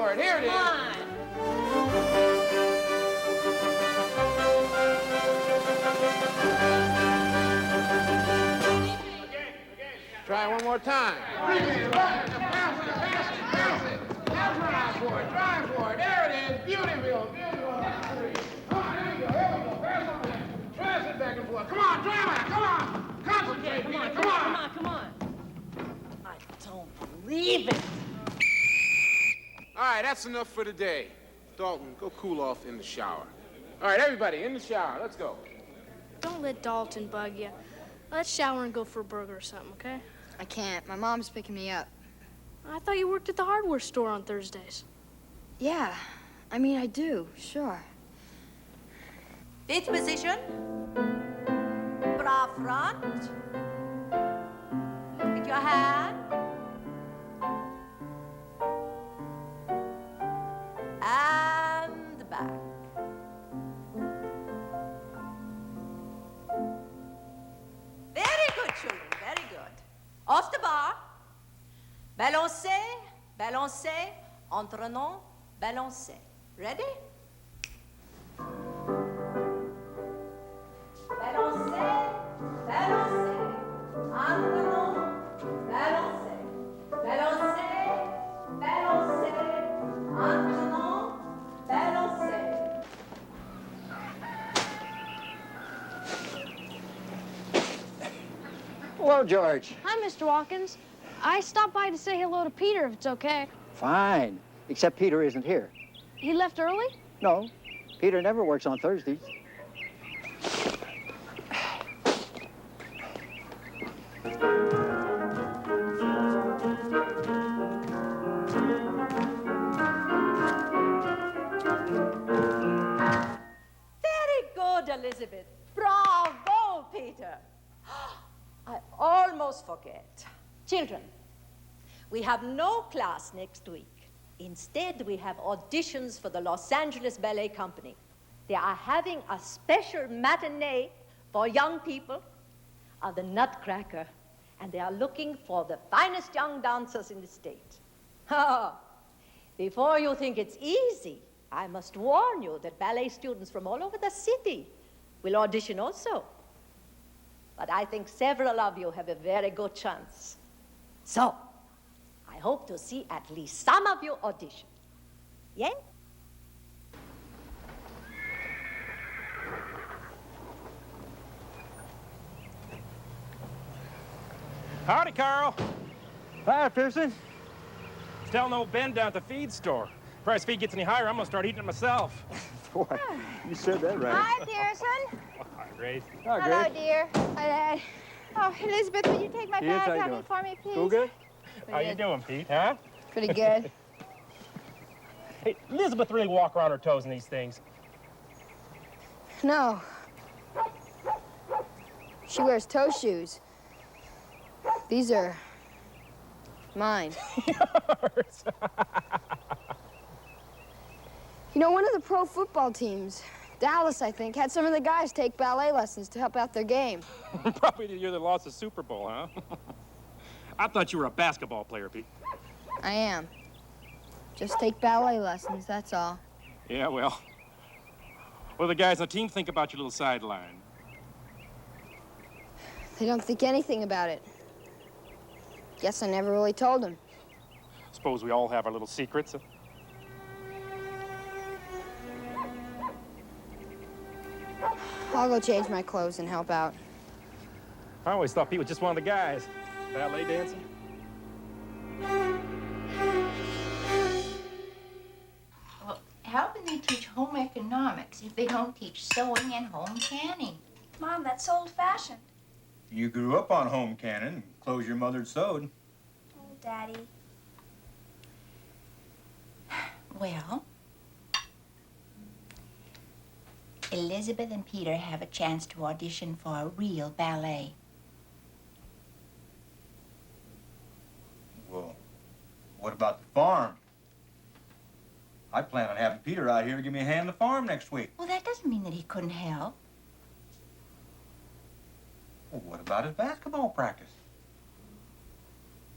for it. Here it is. Come on. Try one more time. Bounce it. Try for it. There it is. Beautiful. Come on, there you go. Pass on that. Try it back and forth. Come on, drive it. Come on. Concentrate, Peter. Come on. I don't believe it. All right, that's enough for today. Dalton, go cool off in the shower. All right, everybody, in the shower. Let's go. Don't let Dalton bug you. Let's shower and go for a burger or something, okay? I can't. My mom's picking me up. I thought you worked at the hardware store on Thursdays. Yeah. I mean, I do. Sure. Fifth position. Bra front. Look at your hand. And back. Very good, children. Very good. Off the bar. Balancez, balancez, entraînant, balancez. Ready? Balancez, balancez, entraînant, balancez. Balancez, balancez, entraînant, balancez. Hello, George. Hi, Mr. Watkins. I stopped by to say hello to Peter, if it's okay. Fine, except Peter isn't here. He left early? No, Peter never works on Thursdays. Very good, Elizabeth. Bravo, Peter. I almost forget. Children, we have no class next week. Instead, we have auditions for the Los Angeles Ballet Company. They are having a special matinee for young people of the Nutcracker, and they are looking for the finest young dancers in the state. Before you think it's easy, I must warn you that ballet students from all over the city will audition also. But I think several of you have a very good chance. So, I hope to see at least some of you audition. Yeah? Howdy, Carl. Hi, Pearson. Just telling old Ben down at the feed store. Price feed gets any higher, I'm gonna start eating it myself. Boy, you said that right. Hi, Hirson. Hi, Grace. Hi, Hello, Grace. dear. Hi, oh, Elizabeth, will you take my Yes, bag how you honey, doing? for me, please? Go good? How you doing, Pete, huh? Pretty good. Hey, Elizabeth really walk around her toes in these things. No. She wears toe shoes. These are mine. Yours. You know, one of the pro football teams, Dallas, I think, had some of the guys take ballet lessons to help out their game. Probably the year they lost the Super Bowl, huh? I thought you were a basketball player, Pete. I am. Just take ballet lessons, that's all. Yeah, well. What do the guys on the team think about your little sideline? They don't think anything about it. Guess I never really told them. Suppose we all have our little secrets. I'll go change my clothes and help out. I always thought Pete was just one of the guys. Ballet dancing. Well, how can they teach home economics if they don't teach sewing and home canning? Mom, that's old-fashioned. You grew up on home canning, clothes your mother sewed. Oh, Daddy. Well, Elizabeth and Peter have a chance to audition for a real ballet. Well, what about the farm? I plan on having Peter out here to give me a hand on the farm next week. Well, that doesn't mean that he couldn't help. Well, what about his basketball practice?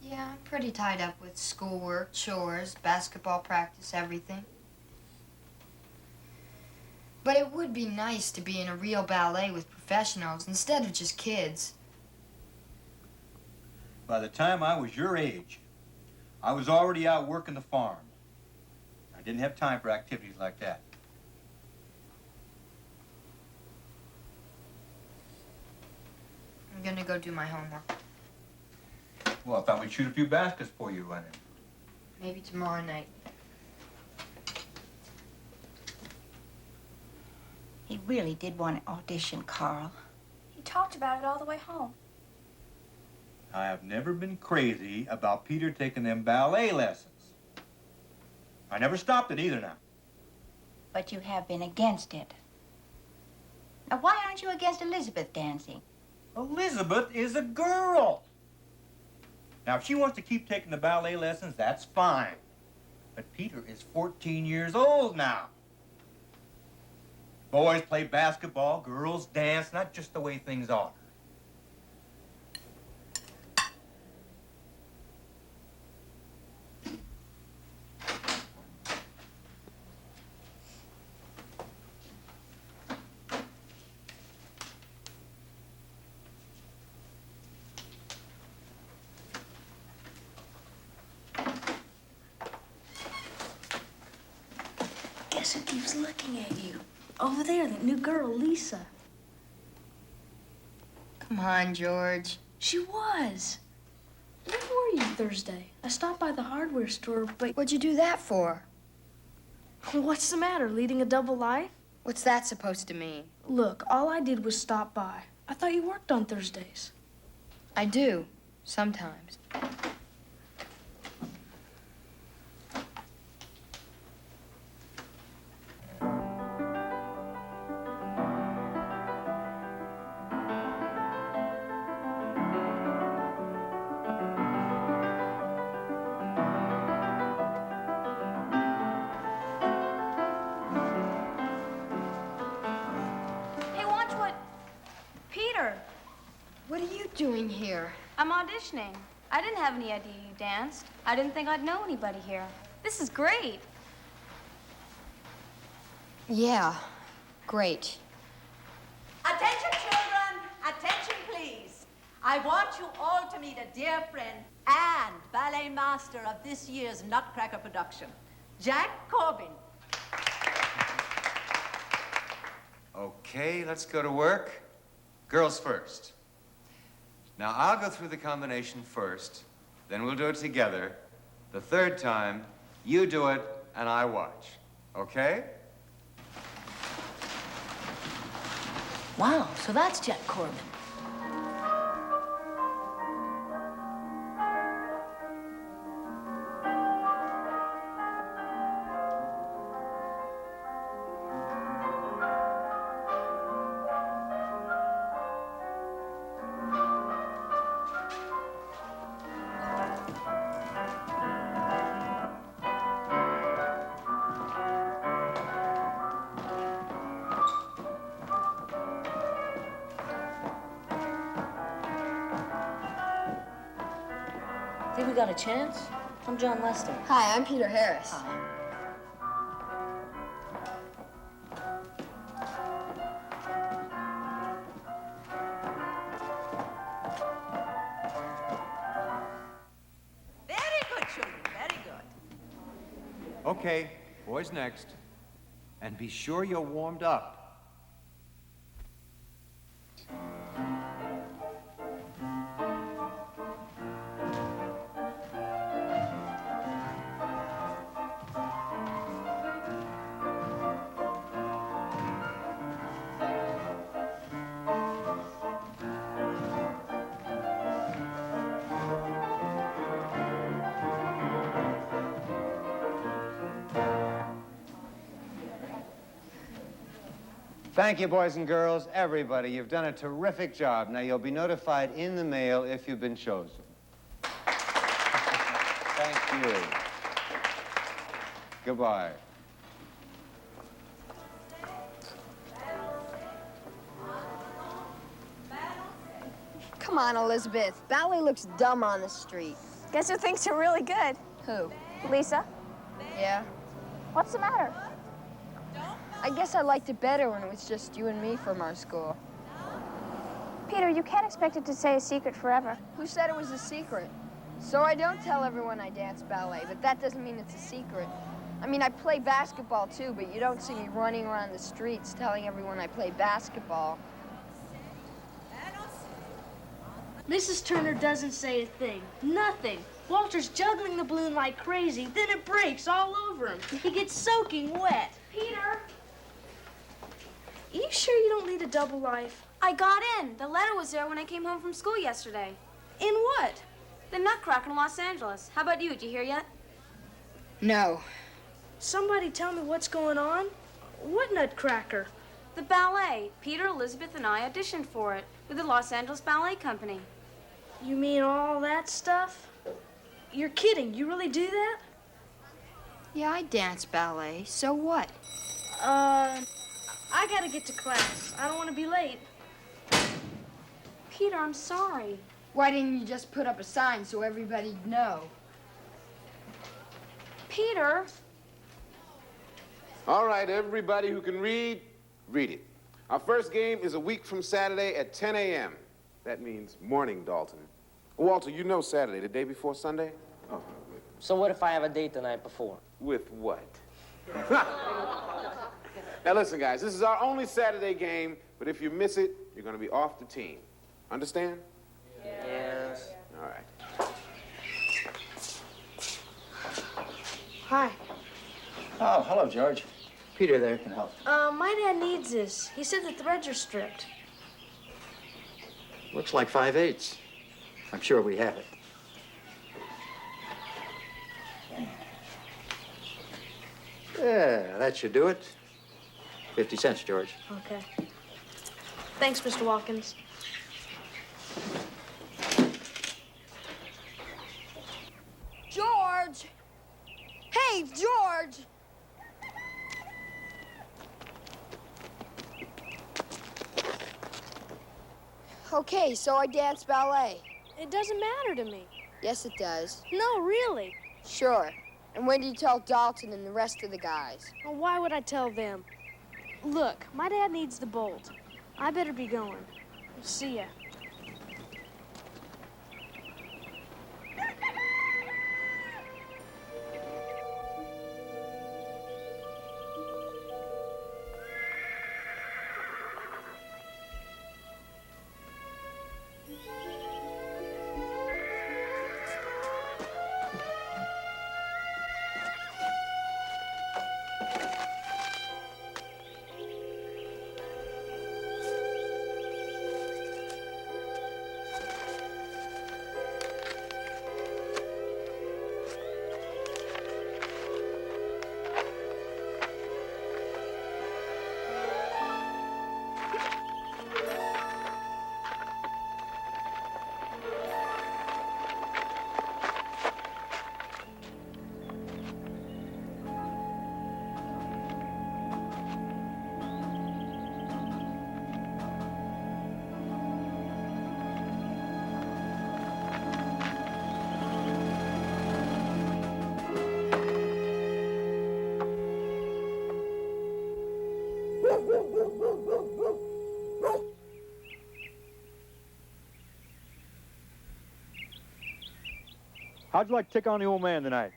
Yeah, I'm pretty tied up with schoolwork, chores, basketball practice, everything. But it would be nice to be in a real ballet with professionals instead of just kids. By the time I was your age, I was already out working the farm. I didn't have time for activities like that. I'm gonna go do my homework. Well, I thought we'd shoot a few baskets before you run in. Maybe tomorrow night. He really did want to audition, Carl. He talked about it all the way home. I have never been crazy about Peter taking them ballet lessons. I never stopped it either now. But you have been against it. Now, why aren't you against Elizabeth dancing? Elizabeth is a girl. Now, if she wants to keep taking the ballet lessons, that's fine. But Peter is 14 years old now. Boys play basketball, girls dance, not just the way things are. Guess who keeps looking at you? Over there, that new girl, Lisa. Come on, George. She was. Where were you Thursday? I stopped by the hardware store, but... What'd you do that for? What's the matter, leading a double life? What's that supposed to mean? Look, all I did was stop by. I thought you worked on Thursdays. I do, sometimes. What are you doing here? I'm auditioning. I didn't have any idea you danced. I didn't think I'd know anybody here. This is great. Yeah, great. Attention, children! Attention, please. I want you all to meet a dear friend and ballet master of this year's Nutcracker production, Jack Corbin. Okay, let's go to work. Girls first. Now, I'll go through the combination first, then we'll do it together. The third time, you do it and I watch. Okay? Wow, so that's Jack Corbin. Think we got a chance? I'm John Lester. Hi, I'm Peter Harris. Hi. Very good, children, very good. Okay, boys next. And be sure you're warmed up. Thank you, boys and girls, everybody. You've done a terrific job. Now, you'll be notified in the mail if you've been chosen. Thank you. Goodbye. Come on, Elizabeth. Ballet looks dumb on the street. Guess who thinks you're really good? Who? Lisa. Yeah? What's the matter? I guess I liked it better when it was just you and me from our school. Peter, you can't expect it to stay a secret forever. Who said it was a secret? So I don't tell everyone I dance ballet, but that doesn't mean it's a secret. I mean, I play basketball too, but you don't see me running around the streets telling everyone I play basketball. Mrs. Turner doesn't say a thing. Nothing. Walter's juggling the balloon like crazy, then it breaks all over him. He gets soaking wet. Peter! Are you sure you don't lead a double life? I got in. The letter was there when I came home from school yesterday. In what? The Nutcracker in Los Angeles. How about you? Did you hear yet? No. Somebody tell me what's going on? What Nutcracker? The ballet. Peter, Elizabeth, and I auditioned for it with the Los Angeles Ballet Company. You mean all that stuff? You're kidding. You really do that? Yeah, I dance ballet. So what? I gotta get to class. I don't want to be late. Peter, I'm sorry. Why didn't you just put up a sign so everybody'd know? Peter! All right, everybody who can read, read it. Our first game is a week from Saturday at 10 a.m. That means morning, Dalton. Walter, you know Saturday, the day before Sunday? Oh. So what if I have a date the night before? With what? Now listen, guys, this is our only Saturday game, but if you miss it, you're going to be off the team. Understand? Yes. All right. Hi. Oh, hello, George. Peter there can help. My dad needs this. He said the threads are stripped. Looks like 5/8. I'm sure we have it. Yeah, that should do it. 50 cents, George. Okay. Thanks, Mr. Watkins. George! Hey, George! Okay, so I dance ballet. It doesn't matter to me. Yes, it does. No, really. Sure. And when do you tell Dalton and the rest of the guys? Well, why would I tell them? Look, my dad needs the bolt. I better be going. See ya. How'd you like to take on the old man tonight?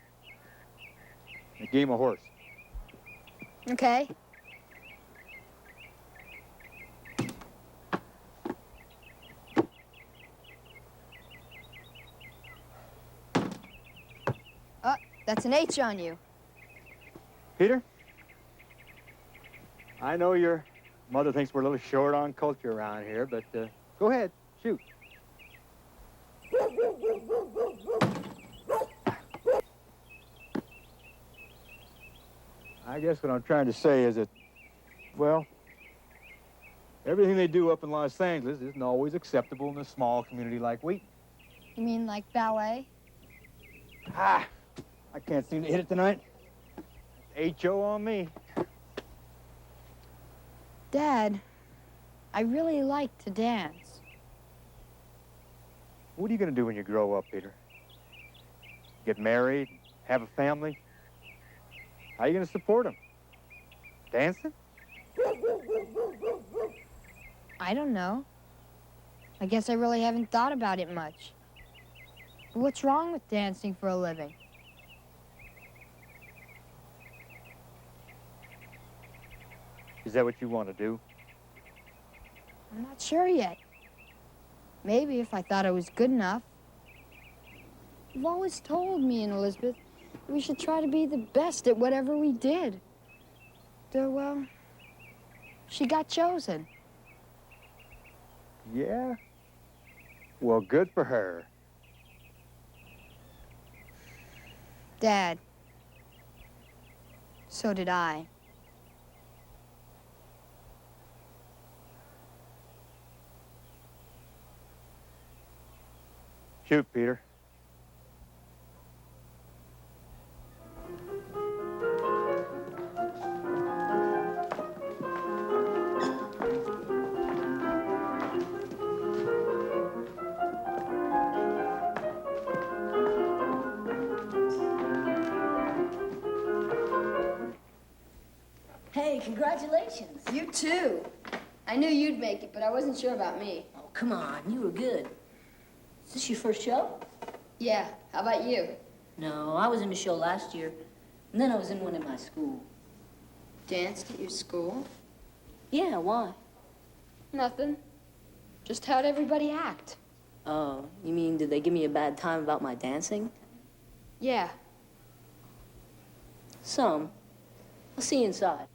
A game of horse. Okay. That's an H on you. Peter? I know your mother thinks we're a little short on culture around here, but go ahead, shoot. I guess what I'm trying to say is that, well, everything they do up in Los Angeles isn't always acceptable in a small community like Wheaton. You mean like ballet? Ah, I can't seem to hit it tonight. H.O. on me. Dad, I really like to dance. What are you going to do when you grow up, Peter? get married, have a family. How are you going to support them? Dancing? I don't know. I guess I really haven't thought about it much. But what's wrong with dancing for a living? Is that what you want to do? I'm not sure yet. Maybe if I thought I was good enough. You've always told me and Elizabeth that we should try to be the best at whatever we did. Well, she got chosen. Yeah? Well, good for her. Dad. So did I. Shoot, Peter. Hey, congratulations. You too. I knew you'd make it, but I wasn't sure about me. Oh, come on, you were good. Is this your first show? Yeah, how about you? No, I was in a show last year, and then I was in one at my school. Danced at your school? Yeah, why? Nothing. Just how'd everybody act? Oh, you mean did they give me a bad time about my dancing? Yeah. Some. I'll see you inside.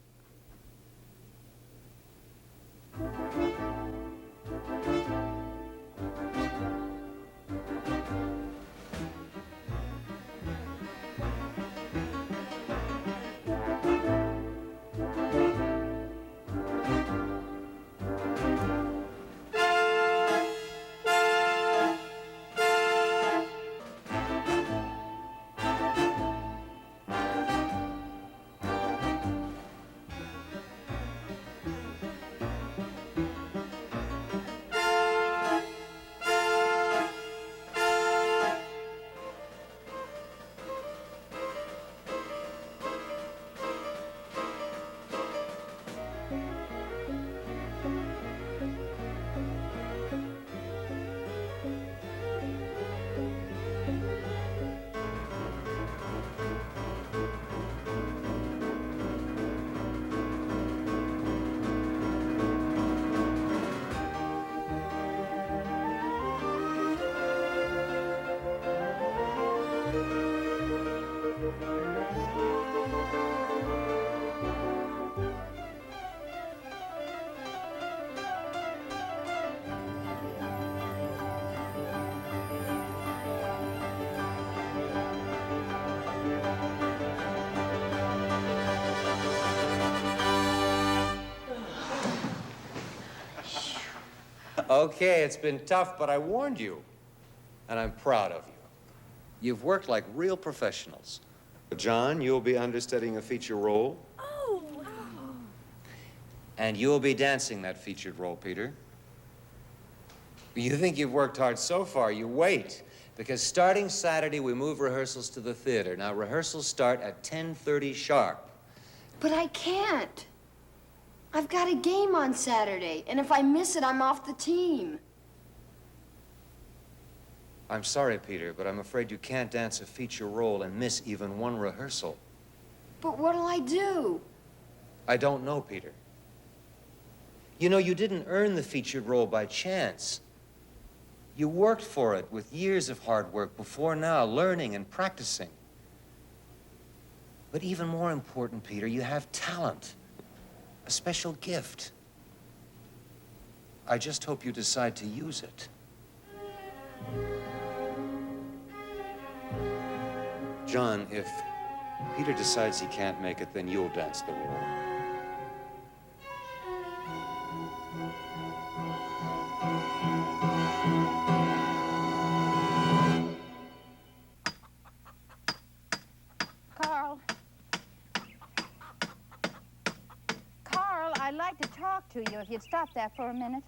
Okay, it's been tough, but I warned you. And I'm proud of you. You've worked like real professionals. John, you'll be understudying a feature role. Oh. And you'll be dancing that featured role, Peter. You think you've worked hard so far, you wait. Because starting Saturday, we move rehearsals to the theater. Now, rehearsals start at 10:30 sharp. But I can't. I've got a game on Saturday, and if I miss it, I'm off the team. I'm sorry, Peter, but I'm afraid you can't dance a feature role and miss even one rehearsal. But what'll I do? I don't know, Peter. You know, you didn't earn the featured role by chance. You worked for it with years of hard work before now, learning and practicing. But even more important, Peter, you have talent, a special gift. I just hope you decide to use it. John, if Peter decides he can't make it, then you'll dance the role. Carl, I'd like to talk to you if you'd stop there for a minute.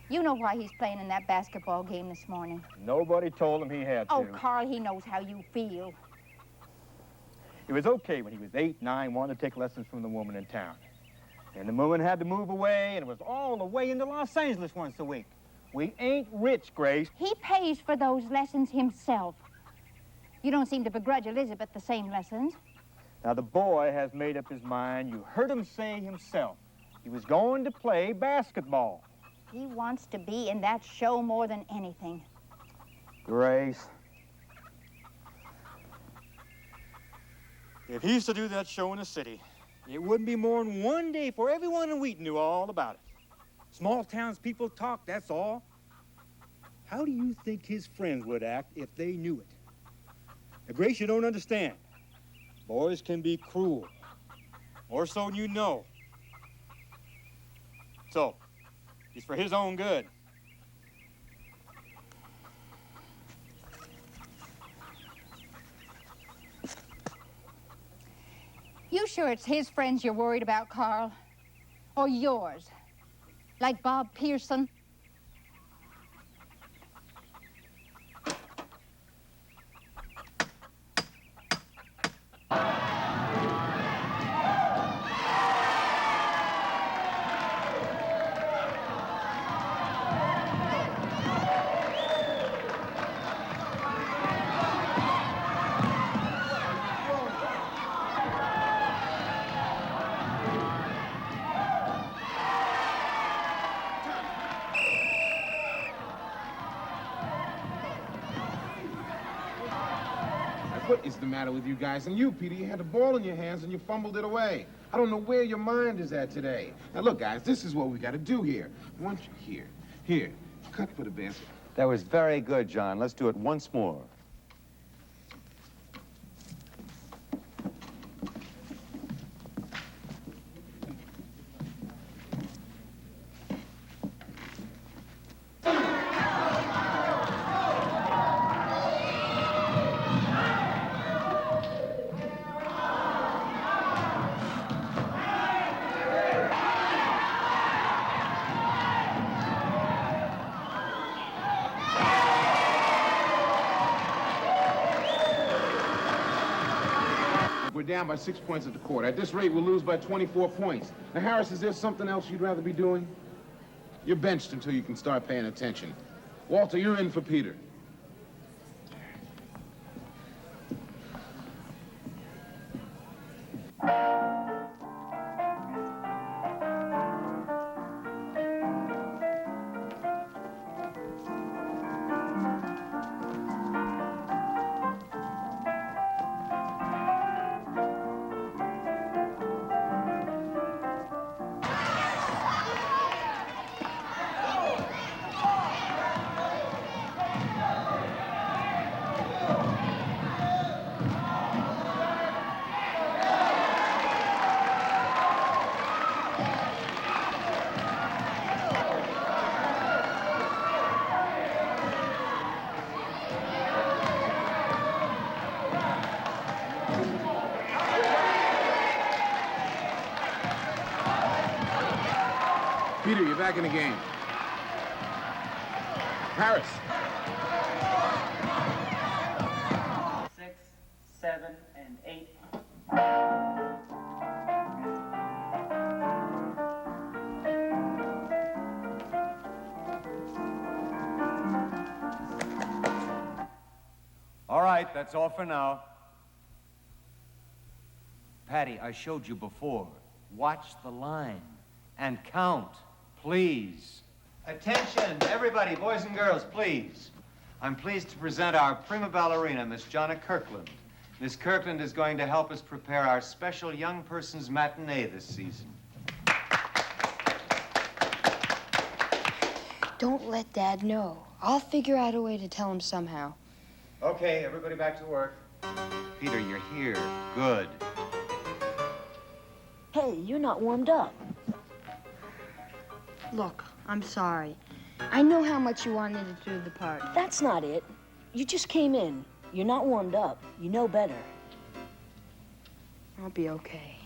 You know why he's playing in that basketball game this morning. Nobody told him he had to. Oh, Carl, he knows how you feel. It was okay when he was 8, 9, wanted to take lessons from the woman in town. And the woman had to move away, and it was all the way into Los Angeles once a week. We ain't rich, Grace. He pays for those lessons himself. You don't seem to begrudge Elizabeth the same lessons. Now, the boy has made up his mind. You heard him say himself. He was going to play basketball. He wants to be in that show more than anything. Grace. If he used to do that show in the city, it wouldn't be more than one day before everyone in Wheaton knew all about it. Small towns people talk, that's all. How do you think his friends would act if they knew it? Now, Grace, you don't understand. Boys can be cruel. More so than you know. So, it's for his own good. You sure it's his friends you're worried about, Carl? Or yours? Like Bob Pearson? What is the matter with you guys? And you, Peter, you had the ball in your hands and you fumbled it away. I don't know where your mind is at today. Now, look, guys, this is what we got to do here. I want you here, cut for the basket. That was very good, John. Let's do it once more. We're down by 6 points at the quarter. At this rate, we'll lose by 24 points. Now, Harris, is there something else you'd rather be doing? You're benched until you can start paying attention. Walter, you're in for Peter. Peter, you're back in the game. Harris. 6, 7, and 8. All right, that's all for now. Patty, I showed you before. Watch the line and count, please. Attention, everybody, boys and girls, please. I'm pleased to present our prima ballerina, Miss Jonna Kirkland. Miss Kirkland is going to help us prepare our special young person's matinee this season. Don't let Dad know. I'll figure out a way to tell him somehow. Okay, everybody back to work. Peter, you're here. Good. Hey, you're not warmed up. Look, I'm sorry. I know how much you wanted to do the part. That's not it. You just came in. You're not warmed up. You know better. I'll be okay.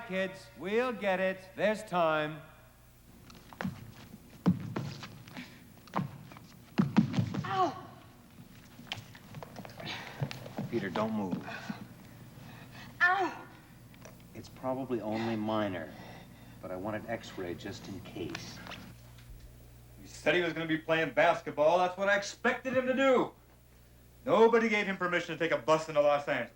kids. We'll get it. There's time. Ow! Peter, don't move. Ow! It's probably only minor, but I want an x-ray just in case. He said he was going to be playing basketball. That's what I expected him to do. Nobody gave him permission to take a bus into Los Angeles.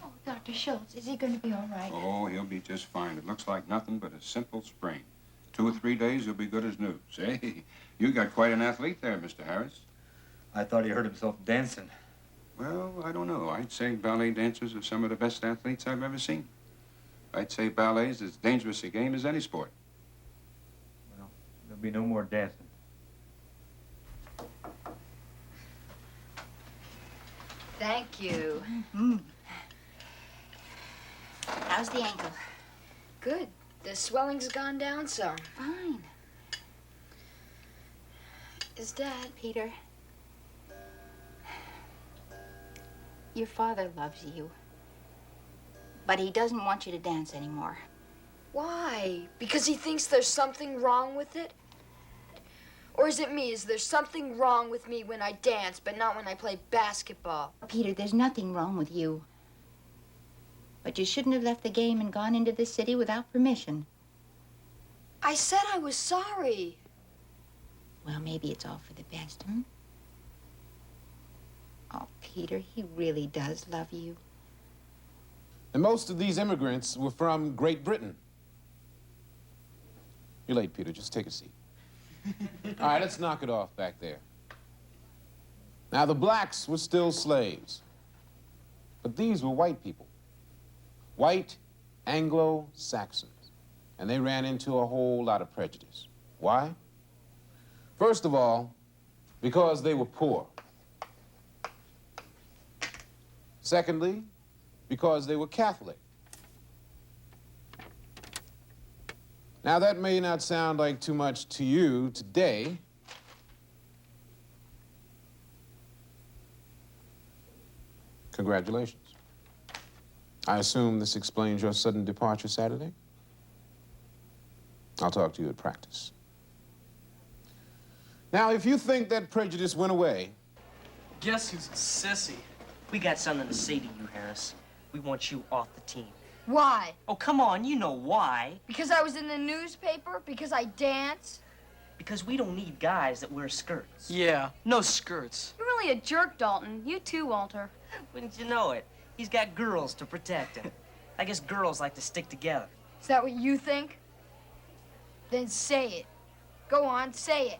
Oh, Dr. Schultz, is he going to be all right? Oh, he'll be just fine. It looks like nothing but a simple sprain. 2 or 3 days, he'll be good as new. Say, you got quite an athlete there, Mr. Harris. I thought he hurt himself dancing. Well, I don't know. I'd say ballet dancers are some of the best athletes I've ever seen. I'd say ballet's as dangerous a game as any sport. Well, there'll be no more dancing. Thank you. How's the ankle? Good. The swelling's gone down some. Fine. Is Dad? Peter, your father loves you, but he doesn't want you to dance anymore. Why? Because he thinks there's something wrong with it? Or is it me? Is there something wrong with me when I dance, but not when I play basketball? Peter, there's nothing wrong with you. But you shouldn't have left the game and gone into the city without permission. I said I was sorry. Well, maybe it's all for the best, hmm? Oh, Peter, he really does love you. And most of these immigrants were from Great Britain. You're late, Peter. Just take a seat. All right, let's knock it off back there. Now, the blacks were still slaves, but these were white people. White Anglo-Saxons. And they ran into a whole lot of prejudice. Why? First of all, because they were poor. Secondly, because they were Catholic. Now, that may not sound like too much to you today, congratulations. I assume this explains your sudden departure Saturday? I'll talk to you at practice. Now, if you think that prejudice went away... Guess who's a sissy? We got something to say to you, Harris. We want you off the team. Why? Oh, come on, you know why. Because I was in the newspaper? Because I dance? Because we don't need guys that wear skirts. Yeah, no skirts. You're really a jerk, Dalton. You too, Walter. Wouldn't you know it? He's got girls to protect him. I guess girls like to stick together. Is that what you think? Then say it. Go on, say it.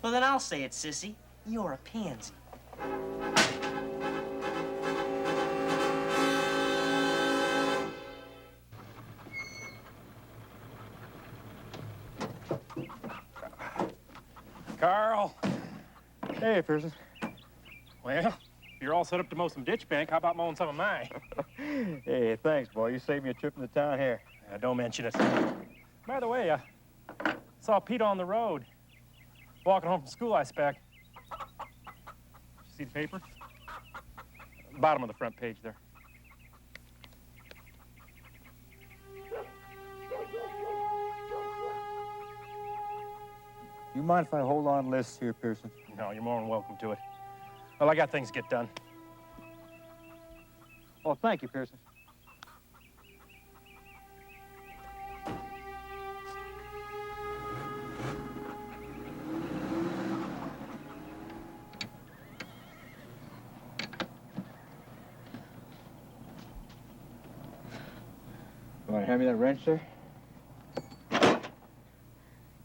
Well, then I'll say it, sissy. You're a pansy. Carl. Hey, Hirson. Well, if you're all set up to mow some ditch bank, how about mowing some of mine? Hey, thanks, boy. You saved me a trip in the town here. Don't mention it. By the way, I saw Pete on the road. Walking home from school, I expect. See the paper? Bottom of the front page there. You mind if I hold on lists here, Pearson? No, you're more than welcome to it. Well, I got things to get done. Oh, thank you, Pearson. You want to hand me that wrench there?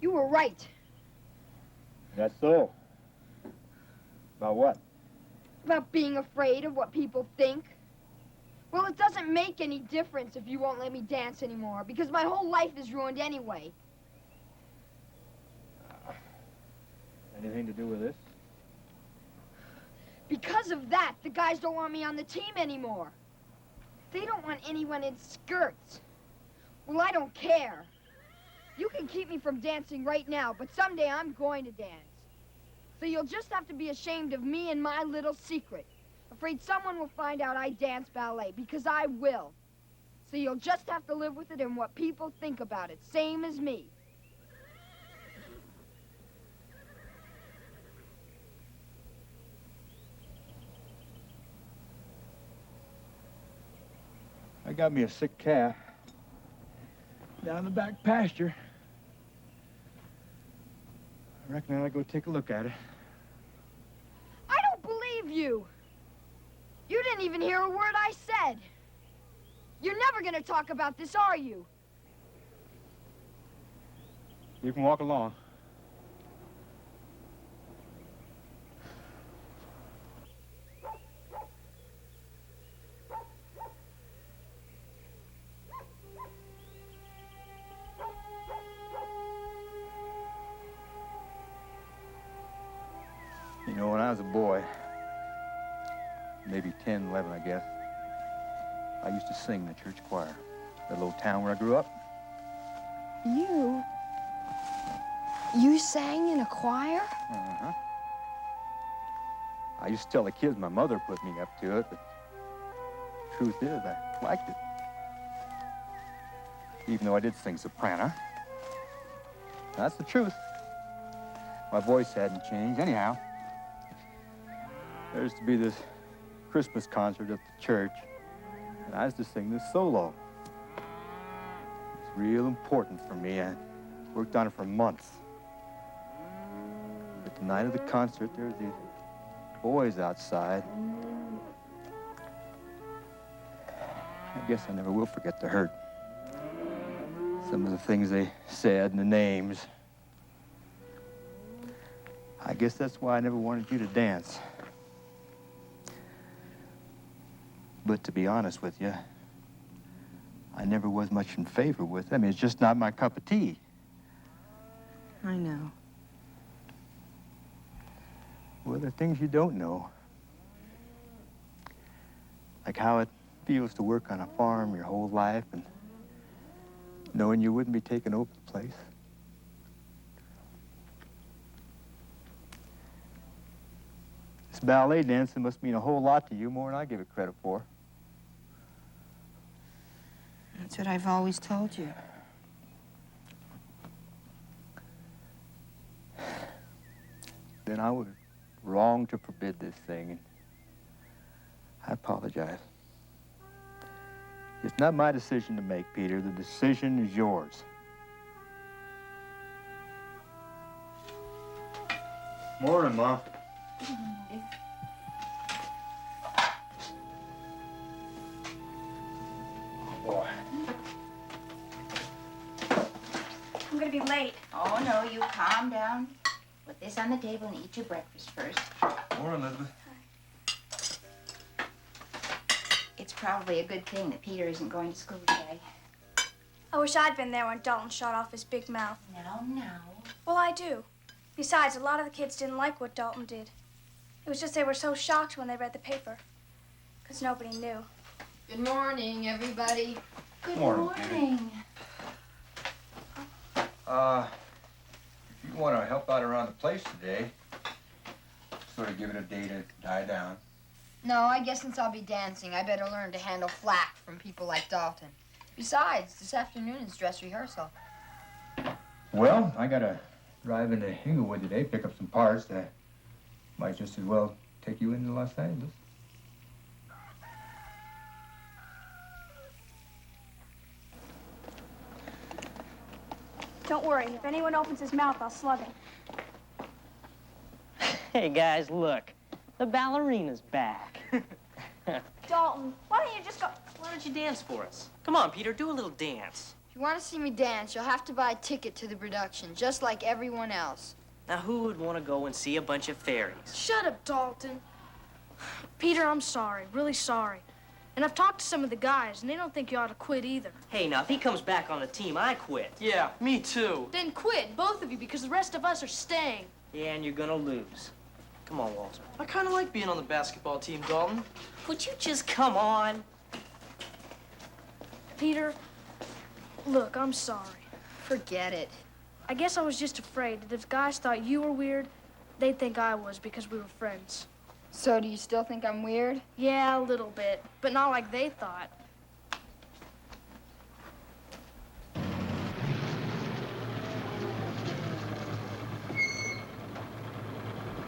You were right. That's so. About what? About being afraid of what people think. Well, it doesn't make any difference if you won't let me dance anymore, because my whole life is ruined anyway. Anything to do with this? Because of that, the guys don't want me on the team anymore. They don't want anyone in skirts. Well, I don't care. You can keep me from dancing right now, but someday I'm going to dance. So you'll just have to be ashamed of me and my little secret. Afraid someone will find out I dance ballet, because I will. So you'll just have to live with it and what people think about it, same as me. I got me a sick calf down in the back pasture. I reckon I ought to go take a look at it. I don't believe you. You didn't even hear a word I said. You're never gonna talk about this, are you? You can walk along. You know, when I was a boy, maybe 10, 11, I guess, I used to sing in the church choir, that little town where I grew up. You? You sang in a choir? Uh-huh. I used to tell the kids my mother put me up to it, but the truth is I liked it. Even though I did sing soprano. That's the truth. My voice hadn't changed anyhow. There used to be this Christmas concert at the church, and I used to sing this solo. It's real important for me. I worked on it for months. But the night of the concert, there were these boys outside. I guess I never will forget the hurt. Some of the things they said and the names. I guess that's why I never wanted you to dance. But to be honest with you, I never was much in favor with it. I mean, it's just not my cup of tea. I know. Well, there are things you don't know. Like how it feels to work on a farm your whole life and knowing you wouldn't be taking over the place. This ballet dancing must mean a whole lot to you, more than I give it credit for. That's what I've always told you. Then I was wrong to forbid this thing, and I apologize. It's not my decision to make, Peter. The decision is yours. Morning, Ma. Boy. I'm gonna be late. Oh, no, you calm down. Put this on the table and eat your breakfast first. Morning, Elizabeth. It's probably a good thing that Peter isn't going to school today. I wish I'd been there when Dalton shot off his big mouth. No. Well, I do. Besides, a lot of the kids didn't like what Dalton did. It was just they were so shocked when they read the paper. Because nobody knew. Good morning, everybody. Good Morning, morning. If you want to help out around the place today, sort of give it a day to die down. No, I guess since I'll be dancing, I better learn to handle flack from people like Dalton. Besides, this afternoon is dress rehearsal. Well, I gotta drive into Inglewood today, pick up some parts that might just as well take you into Los Angeles. Don't worry. If anyone opens his mouth, I'll slug him. Hey, guys, look. The ballerina's back. Dalton, why don't you just go... Why don't you dance for us? Come on, Peter, do a little dance. If you want to see me dance, you'll have to buy a ticket to the production, just like everyone else. Now, who would want to go and see a bunch of fairies? Shut up, Dalton. Peter, I'm sorry, really sorry. And I've talked to some of the guys, and they don't think you ought to quit either. Hey, now, if he comes back on the team, I quit. Yeah, me too. Then quit, both of you, because the rest of us are staying. Yeah, and you're gonna lose. Come on, Walter. I kind of like being on the basketball team, Dalton. Would you just come on? Peter, look, I'm sorry. Forget it. I guess I was just afraid that if guys thought you were weird, they'd think I was because we were friends. So do you still think I'm weird? Yeah, a little bit, but not like they thought.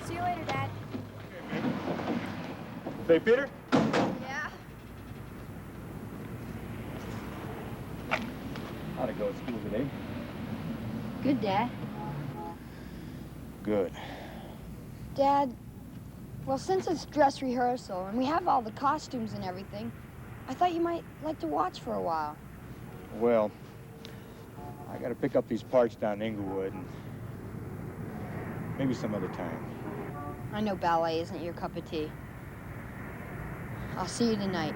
See you later, Dad. Say, Peter? Yeah? How'd it go at school today? Good, Dad. Good. Dad, well, since it's dress rehearsal and we have all the costumes and everything, I thought you might like to watch for a while. Well, I gotta pick up these parts down in Inglewood, and maybe some other time. I know ballet isn't your cup of tea. I'll see you tonight.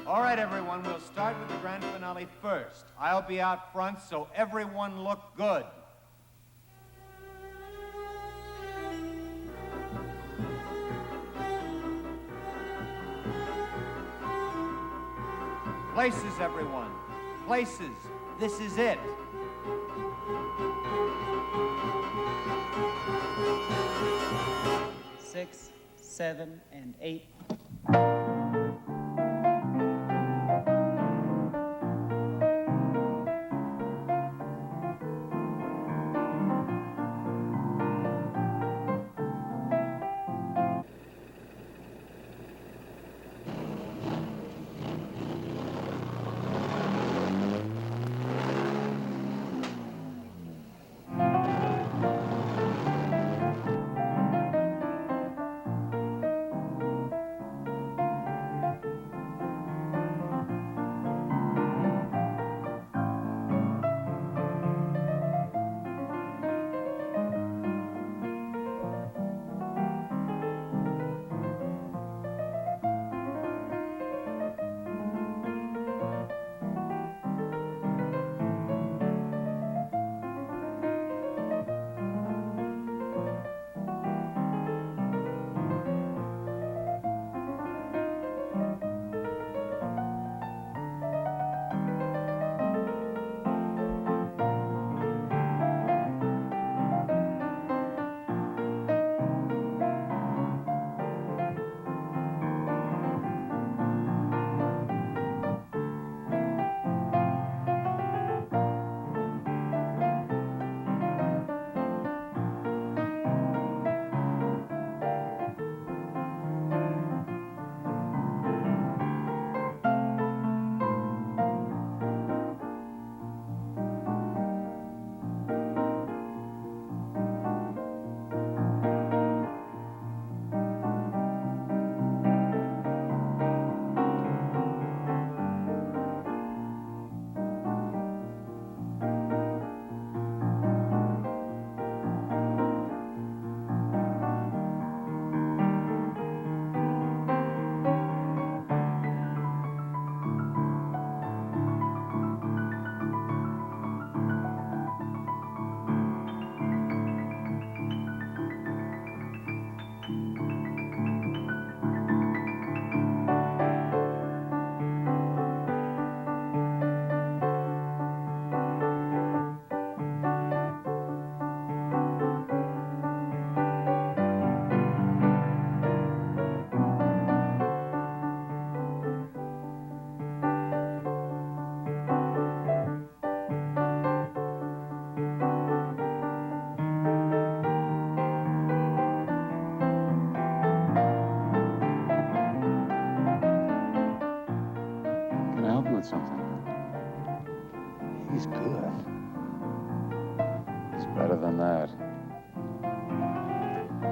All right, everyone, we'll start with the grand finale first. I'll be out front, so everyone look good. Places, everyone. Places. This is it. Six, 7, and 8. Something. He's good. He's better than that.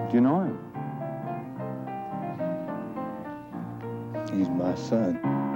Do you know him? He's my son.